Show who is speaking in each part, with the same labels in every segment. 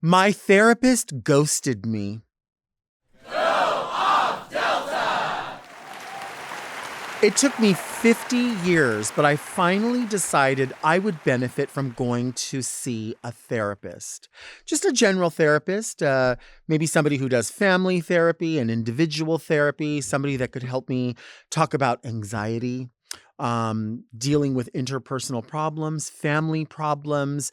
Speaker 1: My therapist ghosted me. It took me 50 years, but I finally decided I would benefit from going to see a therapist. Just a general therapist, maybe somebody who does family therapy and individual therapy, somebody that could help me talk about anxiety, dealing with interpersonal problems, family problems,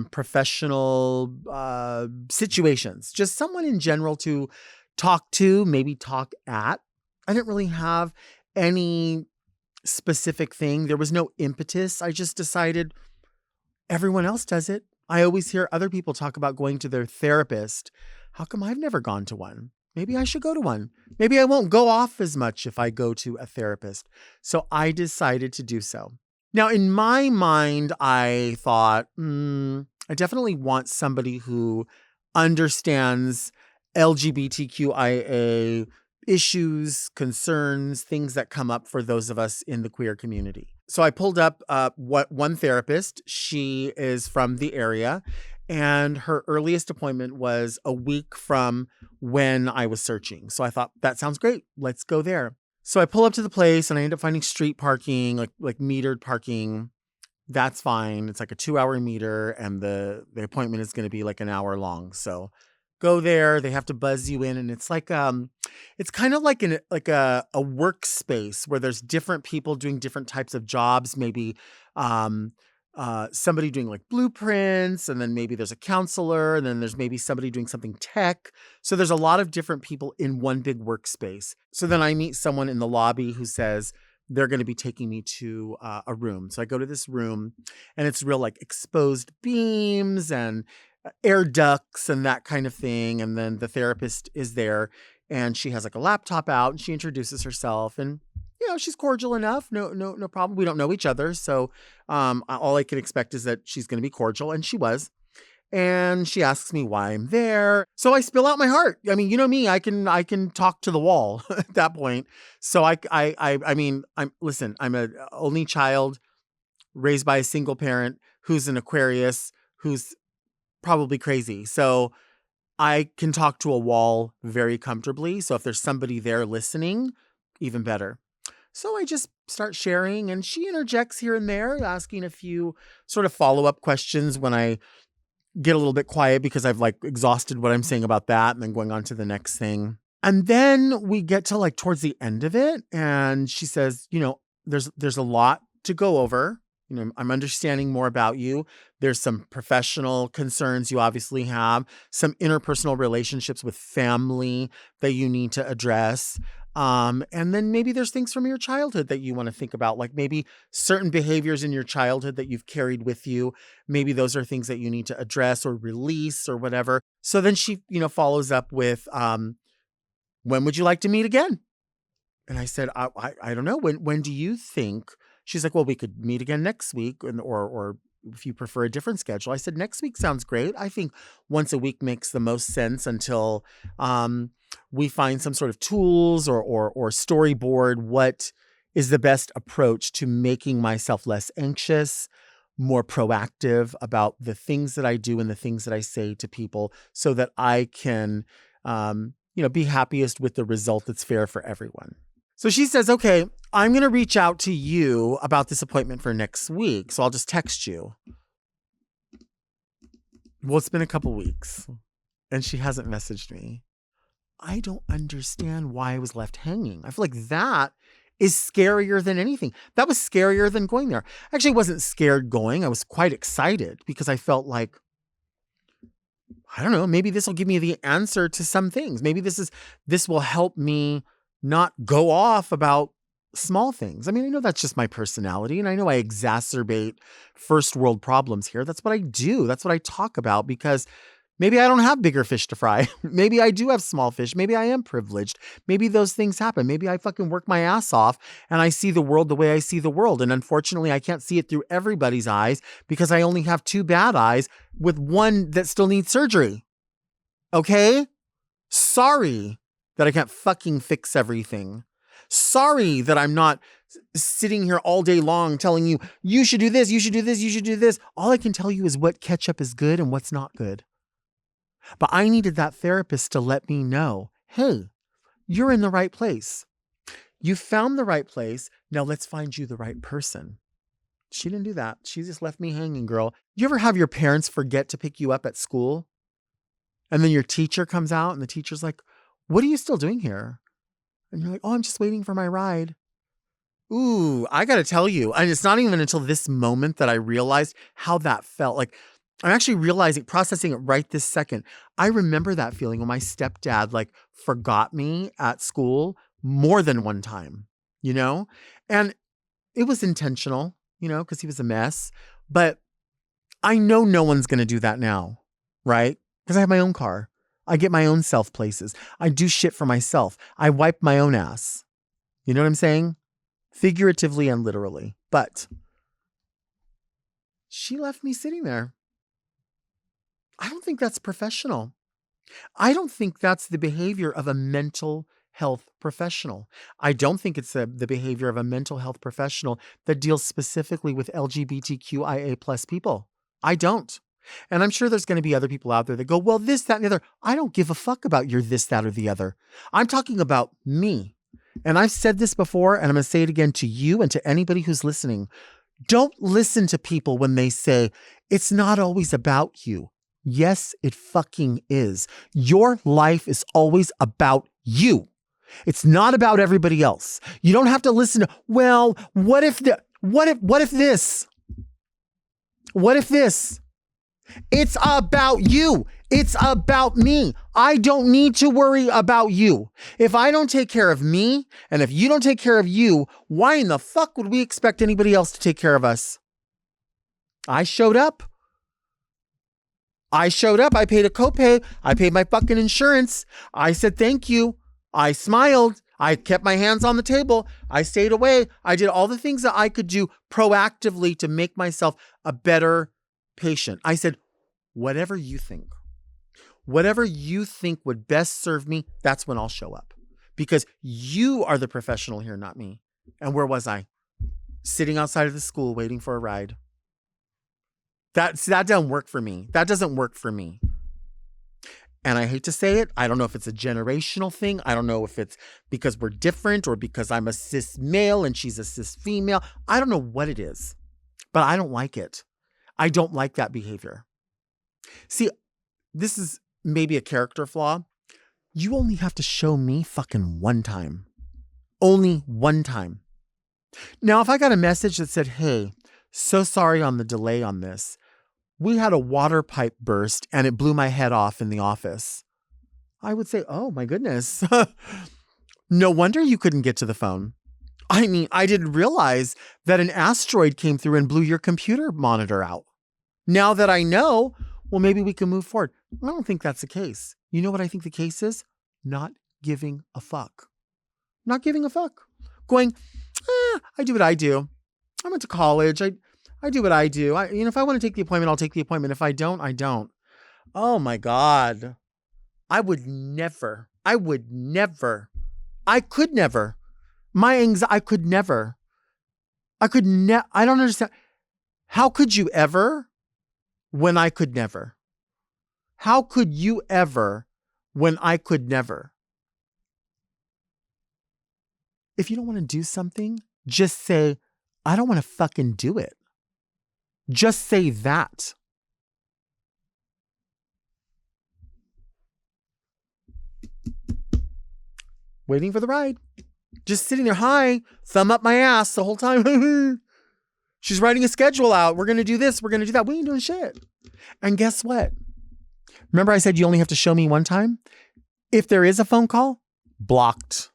Speaker 1: professional situations. Just someone in general to talk to, maybe talk at. I didn't really have any specific thing. There was no impetus. I just decided everyone else does it. I always hear other people talk about going to their therapist. How come I've never gone to one? Maybe I should go to one. Maybe I won't go off as much if I go to a therapist. So I decided to do so. Now, in my mind, I thought, I definitely want somebody who understands LGBTQIA issues, concerns, things that come up for those of us in the queer community. So I pulled up one therapist. She is from the area, and her earliest appointment was a week from when I was searching. So I thought, that sounds great. Let's go there. So I pull up to the place and I end up finding street parking, like metered parking. That's fine. It's like a 2-hour meter, and the appointment is going to be like an hour long. So go there. They have to buzz you in, and it's like it's kind of like a workspace where there's different people doing different types of jobs. Maybe somebody doing like blueprints, and then maybe there's a counselor, and then there's maybe somebody doing something tech. So there's a lot of different people in one big workspace. So then I meet someone in the lobby who says they're going to be taking me to a room. So I go to this room, and it's real like exposed beams and air ducts and that kind of thing. And then the therapist is there, and she has like a laptop out, and she introduces herself, and she's cordial enough. No problem. We don't know each other. So all I can expect is that she's going to be cordial, and she was. And she asks me why I'm there. So I spill out my heart. I mean, you know me, I can talk to the wall at that point. So I'm a only child raised by a single parent who's an Aquarius, who's probably crazy. So I can talk to a wall very comfortably. So if there's somebody there listening, even better. So I just start sharing, and she interjects here and there, asking a few sort of follow-up questions when I get a little bit quiet because I've like exhausted what I'm saying about that, and then going on to the next thing. And then we get to like towards the end of it, and she says, there's a lot to go over. I'm understanding more about you. There's some professional concerns you obviously have, some interpersonal relationships with family that you need to address. And then maybe there's things from your childhood that you want to think about, like maybe certain behaviors in your childhood that you've carried with you. Maybe those are things that you need to address or release or whatever. So then she, follows up with, when would you like to meet again? And I said, I don't know. When do you think? She's like, well, we could meet again next week, or if you prefer a different schedule. I said, next week sounds great. I think once a week makes the most sense until we find some sort of tools or storyboard what is the best approach to making myself less anxious, more proactive about the things that I do and the things that I say to people, so that I can, be happiest with the result that's fair for everyone. So she says, okay, I'm going to reach out to you about this appointment for next week. So I'll just text you. Well, it's been a couple weeks, and she hasn't messaged me. I don't understand why I was left hanging. I feel like that is scarier than anything. That was scarier than going there. Actually, I wasn't scared going. I was quite excited because I felt like, I don't know, maybe this will give me the answer to some things. Maybe this will help me not go off about small things. I mean, I know that's just my personality, and I know I exacerbate first world problems here. That's what I do. That's what I talk about, because maybe I don't have bigger fish to fry. Maybe I do have small fish. Maybe I am privileged. Maybe those things happen. Maybe I fucking work my ass off and I see the world the way I see the world. And unfortunately, I can't see it through everybody's eyes because I only have 2 bad eyes with one that still needs surgery. Okay? Sorry that I can't fucking fix everything. Sorry that I'm not sitting here all day long telling you, you should do this, you should do this, you should do this. All I can tell you is what ketchup is good and what's not good. But I needed that therapist to let me know, hey, you're in the right place. You found the right place. Now let's find you the right person. She didn't do that. She just left me hanging, girl. You ever have your parents forget to pick you up at school? And then your teacher comes out and the teacher's like, what are you still doing here? And you're like, oh, I'm just waiting for my ride. Ooh, I got to tell you, and it's not even until this moment that I realized how that felt. Like, I'm actually realizing, processing it right this second. I remember that feeling when my stepdad like forgot me at school more than one time, you know? And it was intentional, you know, because he was a mess. But I know no one's going to do that now, right? Because I have my own car. I get my own self places. I do shit for myself. I wipe my own ass. You know what I'm saying? Figuratively and literally. But she left me sitting there. I don't think that's professional. I don't think that's the behavior of a mental health professional. I don't think it's the behavior of a mental health professional that deals specifically with LGBTQIA plus people. I don't. And I'm sure there's going to be other people out there that go, well, this, that, and the other. I don't give a fuck about your this, that, or the other. I'm talking about me. And I've said this before, and I'm going to say it again to you and to anybody who's listening. Don't listen to people when they say, it's not always about you. Yes, it fucking is. Your life is always about you. It's not about everybody else. You don't have to listen to, well, what if this? What if this? It's about you. It's about me. I don't need to worry about you. If I don't take care of me, and if you don't take care of you, why in the fuck would we expect anybody else to take care of us? I showed up. I paid a copay. I paid my fucking insurance. I said thank you. I smiled. I kept my hands on the table. I stayed away. I did all the things that I could do proactively to make myself a better patient. I said, whatever you think would best serve me, that's when I'll show up. Because you are the professional here, not me. And where was I? Sitting outside of the school waiting for a ride. That doesn't work for me. That doesn't work for me. And I hate to say it. I don't know if it's a generational thing. I don't know if it's because we're different or because I'm a cis male and she's a cis female. I don't know what it is, but I don't like it. I don't like that behavior. See, this is maybe a character flaw. You only have to show me fucking one time. Only one time. Now, if I got a message that said, hey, so sorry on the delay on this. We had a water pipe burst and it blew my head off in the office. I would say, oh my goodness. No wonder you couldn't get to the phone. I mean, I didn't realize that an asteroid came through and blew your computer monitor out. Now that I know, well, maybe we can move forward. I don't think that's the case. You know what I think the case is? Not giving a fuck. Not giving a fuck. Going, I do what I do. I went to college. I do what I do. If I want to take the appointment, I'll take the appointment. If I don't, I don't. Oh my God. I could never. I could never. I don't understand. How could you ever when I could never? How could you ever when I could never? If you don't want to do something, just say, I don't want to fucking do it. Just say that. Waiting for the ride. Just sitting there, hi, thumb up my ass the whole time. She's writing a schedule out. We're going to do this. We're going to do that. We ain't doing shit. And guess what? Remember I said you only have to show me one time? If there is a phone call, blocked.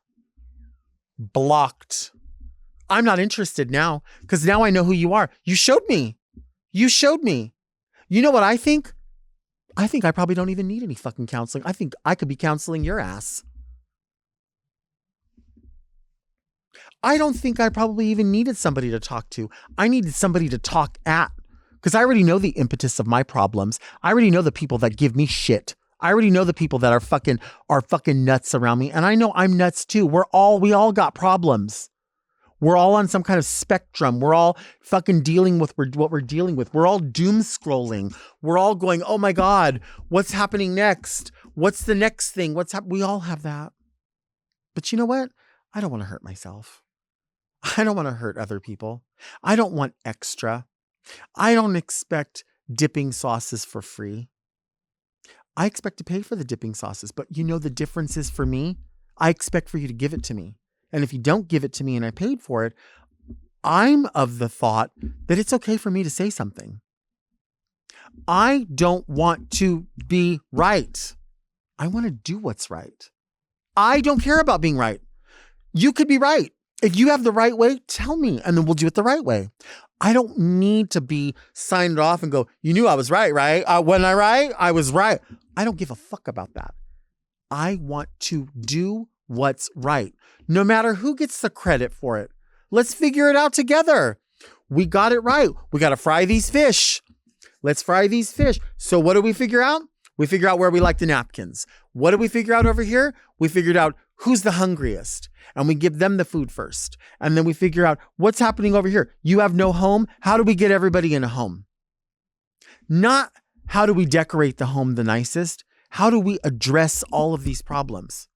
Speaker 1: Blocked. I'm not interested now because now I know who you are. You showed me. You showed me. You know what I think? I think I probably don't even need any fucking counseling. I think I could be counseling your ass. I don't think I probably even needed somebody to talk to. I needed somebody to talk at because I already know the impetus of my problems. I already know the people that give me shit. I already know the people that are fucking nuts around me. And I know I'm nuts too. We all got problems. We're all on some kind of spectrum. We're all fucking dealing with what we're dealing with. We're all doom scrolling. We're all going, oh my God, what's happening next? What's the next thing? We all have that. But you know what? I don't want to hurt myself. I don't want to hurt other people. I don't want extra. I don't expect dipping sauces for free. I expect to pay for the dipping sauces, but you know the difference is for me, I expect for you to give it to me. And if you don't give it to me and I paid for it, I'm of the thought that it's okay for me to say something. I don't want to be right. I want to do what's right. I don't care about being right. You could be right. If you have the right way, tell me, and then we'll do it the right way. I don't need to be signed off and go, you knew I was right, right? Wasn't I right? I was right. I don't give a fuck about that. I want to do what's right, no matter who gets the credit for it. Let's figure it out together. We got it right. We got to fry these fish. Let's fry these fish. So what do we figure out? We figure out where we like the napkins. What do we figure out over here? We figured out who's the hungriest, and we give them the food first. And then we figure out what's happening over here. You have no home. How do we get everybody in a home? Not how do we decorate the home the nicest? How do we address all of these problems?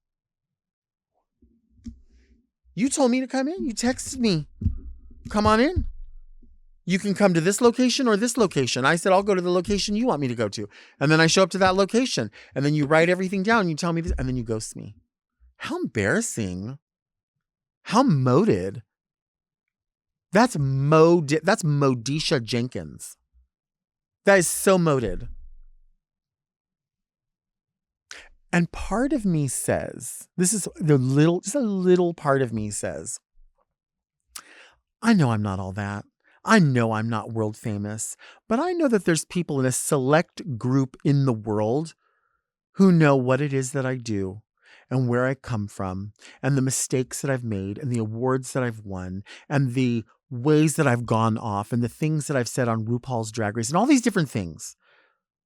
Speaker 1: You told me to come in. You texted me. Come on in. You can come to this location or this location. I said, I'll go to the location you want me to go to. And then I show up to that location. And then you write everything down. You tell me this, and then you ghost me. How embarrassing. How moded. That's Modisha Jenkins. That is so moded. And part of me says, just a little part of me says, I know I'm not all that. I know I'm not world famous, but I know that there's people in a select group in the world who know what it is that I do and where I come from and the mistakes that I've made and the awards that I've won and the ways that I've gone off and the things that I've said on RuPaul's Drag Race and all these different things.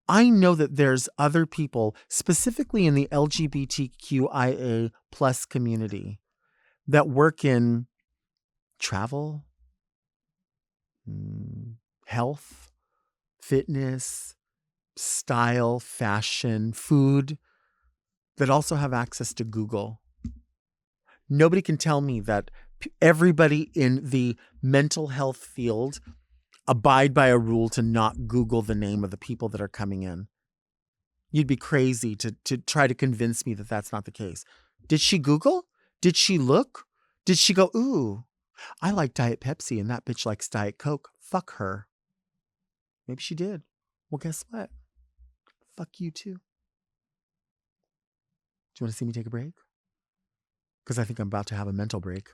Speaker 1: I know that there's other people, specifically in the LGBTQIA plus community, that work in travel, health, fitness, style, fashion, food, that also have access to Google. Nobody can tell me that everybody in the mental health field abide by a rule to not Google the name of the people that are coming in. You'd be crazy to try to convince me that that's not the case. Did she Google? Did she look? Did she go, ooh, I like Diet Pepsi and that bitch likes Diet Coke. Fuck her. Maybe she did. Well, guess what? Fuck you too. Do you want to see me take a break? Because I think I'm about to have a mental break.